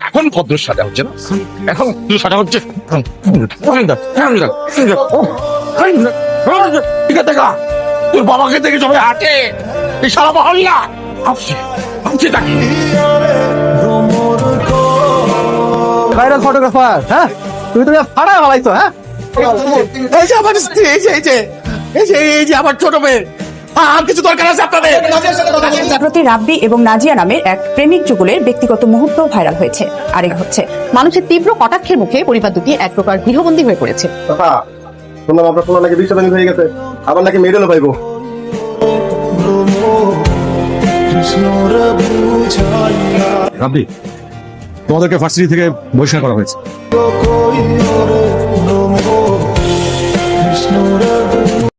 এখন ভদ্র সাজা হচ্ছে না, এখন সাজা হচ্ছে তোর বাবাকে দেখে সবাই হাঁটে, এই সারা মহল্লা ভাবছে তাকে ভাইরাল ফটোগ্রাফার। হ্যাঁ, তুমি তো ফাড়া ভালাইছো। হ্যাঁ, এই যে আমার স্ত্রী, এই যে আমার ছোট মেয়ে, আর কিছু দরকার আছে আপনাদের। সম্প্রতি রাব্বি এবং নাজিয়া নামের এক প্রেমিক যুগলের ব্যক্তিগত মুহূর্ত ভাইরাল হয়েছে। আরেক হচ্ছে মানুষের তীব্র কটাক্ষের মুখে পরিবার দুটি এক প্রকার গৃহবন্দী হয়ে পড়েছে। শুনলাম আপনার শোনা নাকি বিশ্বব্যাংক হয়ে গেছে, আবার নাকি মেডেলও পাইবো। রাব্বি, তোমাদেরকে ভার্সিটি থেকে বহিষ্কার করা হয়েছে।